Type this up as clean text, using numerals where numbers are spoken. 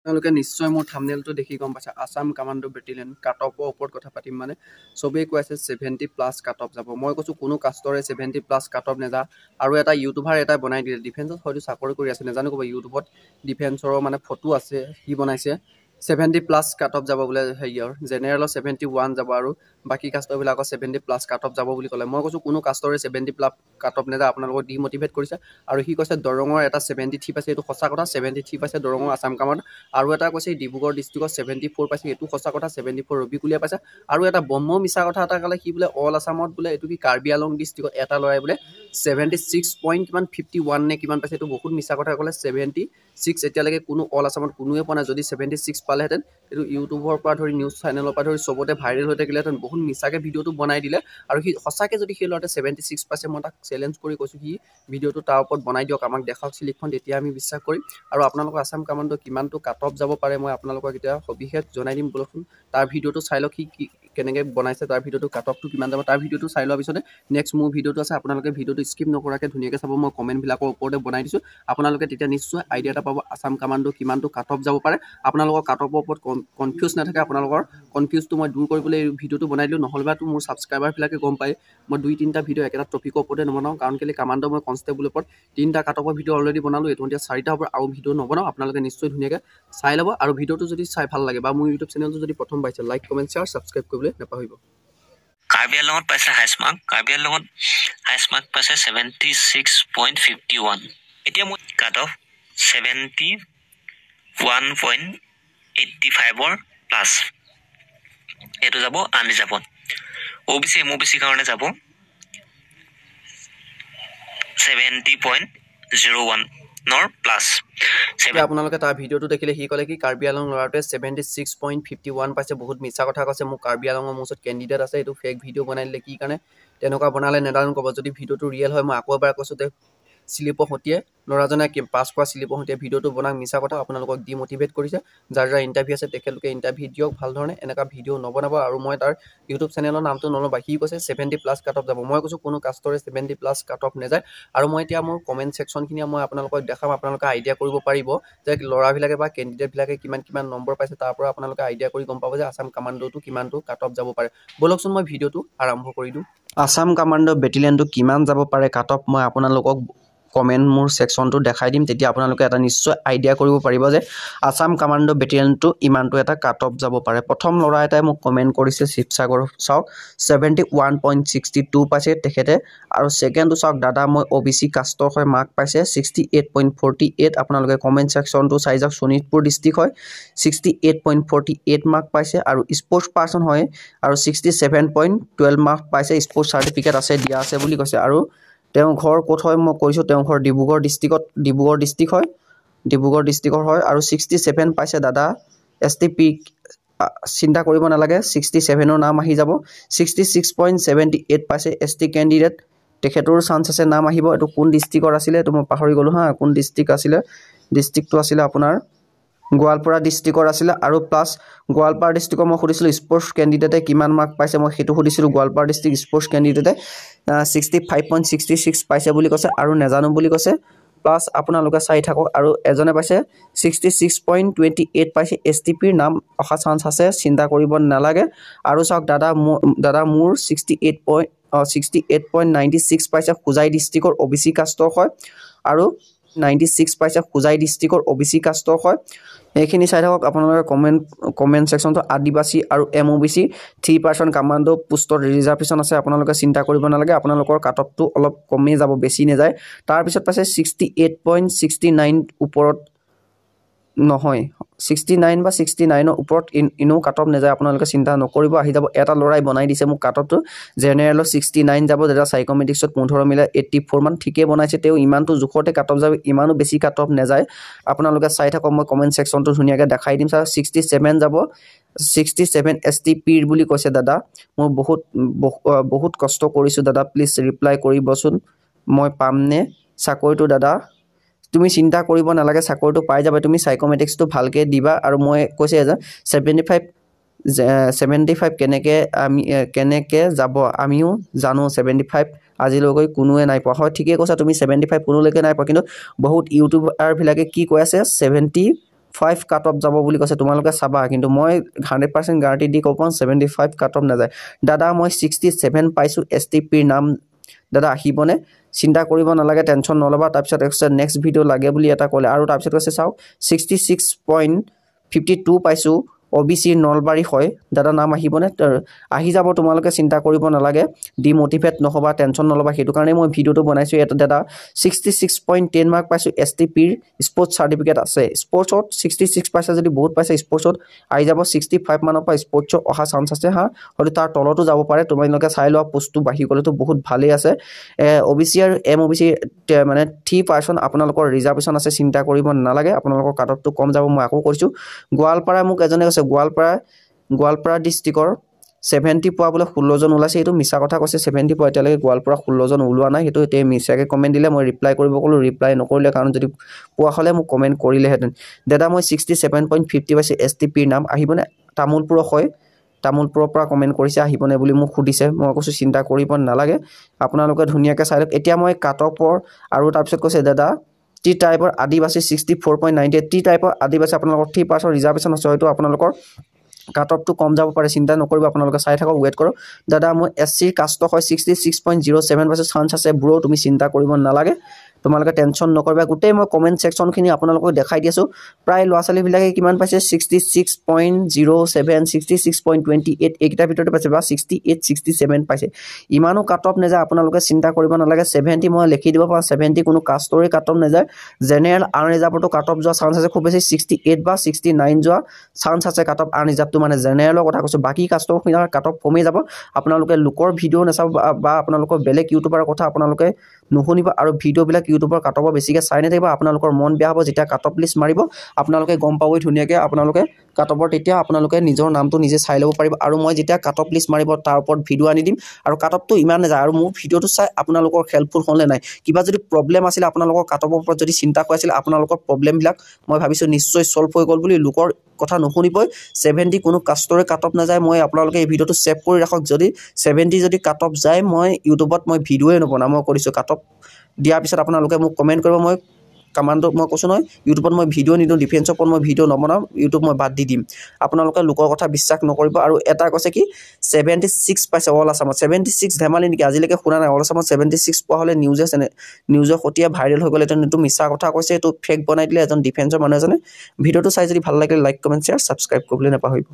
আপোনালোকে নিশ্চয় মোৰ থাম্বনেইলটো দেখি গম পাইছে আসাম কমাণ্ডো বেটেলিয়ন কাট অফৰ ওপৰত কথা পাতিম মানে চবেই কৈ আছে 70+ কাট অফ যাব মই কৈছোঁ কোনো কাষ্টৰে 70+ কাট অফ নেযা আৰু এটা ইউটিউবাৰ এটা বনাই দিলে ডিফেন্সত হয়তো চাকৰি কৰি আছে নাজানো ক'ব ইউটিউবত ডিফেন্সৰ মানে ফটো আছে সি বনাইছে 70+ কাট অফ যাব বোলে হেৰিয়ৰ জেনেৰেলৰ 71 যাব আৰু বাকী কাষ্টৰবিলাকৰ 70+ কাট অফ যাব বুলি ক'লে মই কৈছোঁ কোনো কাষ্টৰে 70+ কাট অফ নেযা আপোনালোকক ডিমোটিভেট কৰিছে আৰু সি কৈছে দৰঙৰ এটা 73 পাইছে এইটো সঁচা কথা 73 পাইছে দৰঙৰ আসাম কামাণ্ড আৰু এটা কৈছে ডিব্ৰুগড় ডিষ্ট্ৰিক্টত 74 পাইছে এইটো সঁচা কথা 74 ৰবিকুলীয়া পাইছে আৰু এটা বম্ম মিছা কথা এটা ক'লে সি বোলে অল আসামত বোলে এইটো কি কাৰ্বি আলং ডিষ্ট্ৰিক্টত এটা ল'ৰাই বোলে 76.51 নে কিমান পাইছে এইটো বহুত মিছা কথা ক'লে 76 এতিয়ালৈকে কোনো অল আসামত কোনোৱে পোৱা নাই যদি 76 পালেহেঁতেন এইটো ইউটিউবৰ পৰা ধৰি নিউজ চেনেলৰ পৰা ধৰি চবতে ভাইৰেল হৈ থাকিলেহেঁতেন বহুত মিছাকৈ ভিডিঅ'টো বনাই দিলে আৰু সি সঁচাকৈ যদি সেই ল'ৰাটোৱে 76 পাইছে মই তাক চেলেঞ্জ কৰি কৈছোঁ সি ভিডিঅ'টো তাৰ ওপৰত বনাই দিয়ক আমাক দেখাওক চিলিকখন তেতিয়া আমি বিশ্বাস কৰিম আৰু আপোনালোকৰ আসাম কামাণ্ডো কিমানটো কাট অফ যাব পাৰে মই আপোনালোকক এতিয়া সবিশেষ জনাই দিম বলকচোন তাৰ ভিডিঅ'টো চাই লওক সি কেনেকৈ বনাইছে তাৰ ভিডিঅ'টো কাট অফটো কিমান যাব তাৰ ভিডিঅ'টো চাই লোৱাৰ পিছতে নেক্সট মোৰ ভিডিঅ'টো আছে আপোনালোকে ভিডিঅ'টো স্কিপ নকৰাকৈ ধুনীয়াকৈ চাব মই কমেণ্টবিলাকৰ ওপৰতে বনাই দিছোঁ আপোনালোকে তেতিয়া নিশ্চয় আইডিয়া এটা পাব আসাম কামাণ্ডো কিমানটো কাট অফ যাব পাৰে আপোনালোকৰ কাট অফৰ ওপৰত কনফিউজ নাথাকে আপোনালোকৰ কনফিউজটো মই দূৰ কৰিবলৈ এই ভিডিঅ'টো বনাই দিলোঁ নহ'লেবাতো মোৰ ছাবস্ক্ৰাইবাৰবিলাকে গম পায় মই 2-3টা ভিডিঅ' একেটা টপিকৰ ওপৰতে নবনাওঁ কাৰণ কেলৈ কামাণ্ডো মই কনষ্টেবলৰ ওপৰত 3টা কাট অফৰ ভিডিঅ' অলৰেডি বনালোঁ এইটো এতিয়া 4টা হ'ব আৰু ভিডিঅ' নবনাওঁ আপোনালোকে নিশ্চয় ধুনীয়াকৈ চাই ল'ব আৰু ভিডিঅ'টো যদি চাই ভাল লাগে বা মোৰ ইউটিউব চেনেলটো যদি প্ৰথম পাইছে লাইক কমেণ্ট শ্বেয়াৰ ছাবস্ক্ৰাইব কৰিবলৈ নাপাহৰিব কাৰ্বি আংলঙত পাইছে হাইষ্ট মাৰ্ক কাৰ্বি আংলঙত হাইষ্ট মাৰ্ক পাইছে 76.51 এতিয়া মোৰ কাট অফ 71.85 প্লাছ এইটো যাব আনৰিজাৰ্ভত OBC MOBC কাৰণে যাব 70.01 নৰ প্লাছ আপোনালোকে তাৰ ভিডিঅ'টো দেখিলে সি ক'লে কি কাৰ্বি আংলং ল'ৰাটোৱে 76.51 পাইছে বহুত মিছা কথা কৈছে মোক কাৰ্বি আংলঙৰ মোৰ ওচৰত কেণ্ডিডেট আছে এইটো ফেক ভিডিঅ' বনাই দিলে কি কাৰণে তেনেকুৱা বনালে নেজানো ক'ব যদি ভিডিঅ'টো ৰিয়েল হয় মই আকৌ এবাৰ কৈছোঁ যে শ্লিপৰ সৈতে ল'ৰাজনে পাছ কৰা শ্লিপৰ সৈতে ভিডিঅ'টো বনাক মিছা কথা আপোনালোকক ডিমোটিভেট কৰিছে যাৰ যাৰ ইণ্টাৰভিউ আছে তেখেতলোকে ইণ্টাৰভিউ দিয়ক ভাল ধৰণে এনেকুৱা ভিডিঅ' নবনাব আৰু মই তাৰ ইউটিউব চেনেলৰ নামটো নল'বা সি কৈছে 70+ কাট অফ যাব মই কৈছোঁ কোনো কাষ্টৰে 70+ কাট অফ নেযায় আৰু মই এতিয়া মোৰ কমেণ্ট ছেকশ্যনখিনি মই আপোনালোকক দেখাম আপোনালোকে আইডিয়া কৰিব পাৰিব যে ল'ৰাবিলাকে বা কেণ্ডিডেটবিলাকে কিমান নম্বৰ পাইছে তাৰ পৰা আপোনালোকে আইডিয়া কৰি গম পাব যে আসাম কামাণ্ডোটো কিমানটো কাট অফ যাব পাৰে বলকচোন মই ভিডিঅ'টো আৰম্ভ কৰি দিওঁ আসাম কামাণ্ডো বেটেলিয়নটো কিমান যাব পাৰে কাট অফ মই আপোনালোকক কমেণ্ট মোৰ ছেকশ্যনটো দেখাই দিম তেতিয়া আপোনালোকে এটা নিশ্চয় আইডিয়া কৰিব পাৰিব যে আসাম কামাণ্ডো বেটেলিয়নটো ইমানটো এটা কাট অফ যাব পাৰে প্ৰথম ল'ৰা এটাই মোক কমেণ্ট কৰিছে শিৱসাগৰ চাওক 71.62 পাইছে তেখেতে আৰু ছেকেণ্ডটো চাওক দাদা মই OBC কাষ্টৰ হয় মাৰ্ক পাইছে 68.48 আপোনালোকে কমেণ্ট ছেকশ্যনটো চাই যাওক শোণিতপুৰ ডিষ্ট্ৰিক্ট হয় 68.48 মাৰ্ক পাইছে আৰু স্পৰ্টছ পাৰ্চন হয় আৰু 67.12 মাৰ্ক পাইছে স্পৰ্টছ চাৰ্টিফিকেট আছে দিয়া আছে বুলি কৈছে আৰু তেওঁ ঘৰ ক'ত হয় মই কৈছোঁ তেওঁ ঘৰ ডিব্ৰুগড় ডিষ্ট্ৰিক্ট হয় আৰু 67 পাইছে দাদা STP চিন্তা কৰিব নালাগে 67ৰ নাম আহি যাব 66.78 পাইছে ST কেণ্ডিডেট তেখেতৰ চান্স আছে নাম আহিব এইটো কোন ডিষ্ট্ৰিক্টৰ আছিলে এইটো মই পাহৰি গ'লোঁ কোন ডিষ্ট্ৰিক্ট আছিলে ডিষ্ট্ৰিক্টটো আছিলে আপোনাৰ গোৱালপাৰা ডিষ্ট্ৰিক্টৰ আছিলে আৰু প্লাছ গোৱালপাৰা ডিষ্ট্ৰিক্টৰ মই সুধিছিলোঁ স্পৰ্টছ কেণ্ডিডেটে কিমান মাৰ্ক পাইছে মই সেইটো সুধিছিলোঁ গোৱালপাৰা ডিষ্ট্ৰিক্ট স্পৰ্টছ কেণ্ডিডেটে 65.66 পাইছে বুলি কৈছে আৰু নেজানো বুলি কৈছে প্লাছ আপোনালোকে চাই থাকক আৰু এজনে পাইছে 66.28 পাইছে STPৰ নাম অহা চান্স আছে চিন্তা কৰিব নালাগে আৰু চাওক দাদা মোৰ 68.96 পাইছে খুজাই ডিষ্ট্ৰিক্টৰ OBC কাষ্টৰ হয় আৰু 96 পাইছে খুজাই ডিষ্ট্ৰিক্টৰ OBC কাষ্টৰ হয় এইখিনি চাই থাকক আপোনালোকে কমেণ্ট ছেকশ্যনটো আদিবাসী আৰু MOBC 3% কামাণ্ডো পোষ্টৰ ৰিজাৰ্ভেশ্যন আছে আপোনালোকে চিন্তা কৰিব নালাগে আপোনালোকৰ কাট অফটো অলপ কমেই যাব বেছি নেযায় তাৰপিছত পাইছে 68.69 ওপৰত নহয় 69 বা 69ৰ ওপৰত ইনো কাট অফ নেযায় আপোনালোকে চিন্তা নকৰিব আহি যাব এটা ল'ৰাই বনাই দিছে মোক কাট অফটো জেনেৰেলৰ 69 যাব দাদা সাইকমেটিক্সত 15 মিলাই 84 মান ঠিকেই বনাইছে তেওঁ ইমানটো জোখতে কাট অফ যাব ইমানো বেছি কাট অফ নেযায় আপোনালোকে চাই থাকক মই কমেণ্ট ছেকশ্যনটো ধুনীয়াকৈ দেখাই দিম চাওক 67 যাব 67 STPৰ বুলি কৈছে দাদা মই বহুত কষ্ট কৰিছোঁ দাদা প্লিজ ৰিপ্লাই কৰিবচোন মই পামনে চাকৰিটো দাদা তুমি চিন্তা কৰিব নালাগে চাকৰিটো পাই যাবা তুমি সাইকমেটিক্সটো ভালকৈ দিবা আৰু মই কৈছে যে 75 কেনেকৈ যাব আমিও জানো 75 আজিলৈকে কোনোৱে নাই পোৱা হয় ঠিকেই কৈছা তুমি 75 কোনোলৈকে নাই পোৱা কিন্তু বহুত ইউটিউবাৰবিলাকে কি কৈ আছে 75 কাট অফ যাব বুলি কৈছে তোমালোকে চাবা কিন্তু মই 100% গ্যাৰান্টি দি ক'ব 75 কাট অফ নাযায় দাদা মই 67 পাইছো STPৰ নাম দাদা আহিবনে চিন্তা কৰিব নালাগে টেনচন নলবা তাৰপিছত নেক্সট ভিডিও লাগে বুলি এটা ক'লে আৰু তাৰপিছত কৈছে চাওক 66.52 পাইছো OBC নলবাৰী হয় দাদা নাম আহিবনে আহি যাব তোমালোকে চিন্তা কৰিব নালাগে ডিমোটিভেট নহবা টেনচন নলবা হেতু কাৰণে মই ভিডিওটো বনাইছো এটা দাদা 66.10 মাৰ্ক পাইছো STPৰ স্পোৰ্টছ সাৰ্টিফিকেট আছে স্পোৰ্টছত 66 পাইছে যদি বহুত পাইছে স্পোৰ্টছত আহি যাব 65 মানৰ পৰা স্পোৰ্টছত অহা চান্স আছে হা হয়তো তাৰ তলতো যাব পাৰে তোমালোকে চাই লোৱা পোষ্টটো বাঢ়ি গলেতো বহুত ভালেই আছে OBC আৰু MOBC মানে 3% আপোনালোকৰ ৰিজাৰ্ভেশন আছে চিন্তা কৰিব নালাগে আপোনালোকৰ কাট অফটো কম যাব মই আকৌ কৈছো গোৱালপাৰা মোক এজনে কৈছে গোৱালপাৰা ডিস্ট্ৰিক্টৰ 70 পোৱা বলে 16 জন ওলাইছে এটো মিছা কথা কৈছে 70 পোৱা এতিয়ালৈকে গোৱালপাৰা 16 জন ওলোৱা নাই হেতু এতে মিছাকে কমেন্ট দিলে মই ৰিপ্লাই কৰিব কলো ৰিপ্লাই নকৰিলে কাৰণ যদি পোৱা হলে মোক কমেন্ট কৰিলে হেতেন দাদা মই 67.50 পাইছে STPৰ নাম আহিবনে তামুলপুৰ হয় তামুলপুৰৰ পৰা কমেন্ট কৰিছে আহিবনে বুলি মোক খুদিছে মই কৈছো চিন্তা কৰিব নালাগে আপোনালোকে ধুনিয়াকে চাই লওক এতিয়া মই কাট অফৰ আৰু তাৰপিছত কৈছে দাদা টি টাইপৰ আদিবাসী 64.98 টি টাইপৰ আদিবাসী আপোনালোকৰ 3% ৰিজাৰ্ভেশন আছে হয়তো আপোনালোকৰ কাট অফটো কম যাব পাৰে চিন্তা নকৰিব আপোনালোকে চাই থাকক ওয়েট কৰক দাদা মই SC কাষ্ট হয় 66.07 পাইছে চান্স আছে ব্ৰো তুমি চিন্তা কৰিব নালাগে তোমালোকে টেনচন নকৰিবা গুটেই মই কমেন্ট সেকশন খিনি আপোনালোকক দেখাই দিছো প্ৰায় লৱাছালি বিলাকে কিমান পাইছে 66.07 66.28 এইটা ভিতৰতে পাইছে বা 68 67 পাইছে ইমানো কাট অফ নেযায় আপোনালোকে চিন্তা কৰিব নালাগে 70 মই লিখি দিব পাৰো 70 কোনো কাষ্টৰে কাট অফ নেযায় জেনাৰেল আনৰিজাৰ্ভটো কাট অফ যোৱা চান্স আছে খুব বেছি 68 বা 69 যোৱা চান্স আছে কাট অফ আনৰিজাৰ্ভটো মানে জেনাৰেলৰ কথা কৈছো বাকি কাষ্টৰ খিনাৰ কাট অফ কমে যাব আপোনালোকে লোকৰ ভিডিও নাচাব বা আপোনালোকৰ বেলেগ ইউটিউবাৰৰ কথা আপোনালোকে নুশুনিবা আৰু ভিডিও বিলাক ইউটিউবৰ কাট অফ বেছিকে চাই নেথাকিবা আপোনালোকৰ মন বেয়া হ'ব যেতিয়া কাট অফ লিষ্ট মাৰিব আপোনালোকে গম পাবই ধুনিয়াকে আপোনালোকে কাট অফৰ তেতিয়া আপোনালোকে নিজৰ নামটো নিজে চাই ল'ব পাৰিব আৰু মই যেতিয়া কাট অফ লিষ্ট মাৰিব তাৰ ওপৰত ভিডিও আনি দিম আৰু কাট অফটো ইমান নাযায় আৰু মোৰ ভিডিওটো চাই আপোনালোকৰ হেল্পফুল হ'লে নাই কিবা যদি প্ৰবলেম আছিল আপোনালোকৰ কাট অফৰ ওপৰত যদি চিন্তা কৰিছিল আপোনালোকৰ প্ৰবলেম বিলাক মই ভাবিছো নিশ্চয় সলভ হৈ গল বুলি লোকৰ কথা নুশুনিবই 70 কোনো কাষ্টৰে কাট অফ নাযায় মই আপোনালোকে এই ভিডিওটো সেভ কৰি ৰাখক যদি 70 যদি কাট অফ যায় মই ইউটিউবত মই ভিডিওয়ে নবনাম মই কৰিছো কাট অফ দিয়া পিছত আপোনালোকে মোক কমেন্ট কৰিব মই কমান্ডত মই কৈছো নহয় ইউটিউবত মই ভিডিও নিদো ডিফেন্সৰ ওপৰত মই ভিডিও নবনাম ইউটিউব মই বাদ দি দিম আপোনালোকে লোকৰ কথা বিশ্বাস নকৰিব আৰু এটা কৈছে কি 76 পাইছে অল আসামত 76 ধেমালি নেকি আজিলৈকে শুনা নাই অল আসামত 76 পোৱা হলে নিউজৰ খতিয়া ভাইৰেল হৈ গলে এটো মিছা কথা কৈছে এটো ফেক বনাই দিলে এজন ডিফেন্সৰ মানুহ এজনে ভিডিওটো চাই যদি ভাল লাগিলে লাইক কমেন্ট শেয়াৰ সাবস্ক্ৰাইব কৰিবলৈ নাপাহৰিব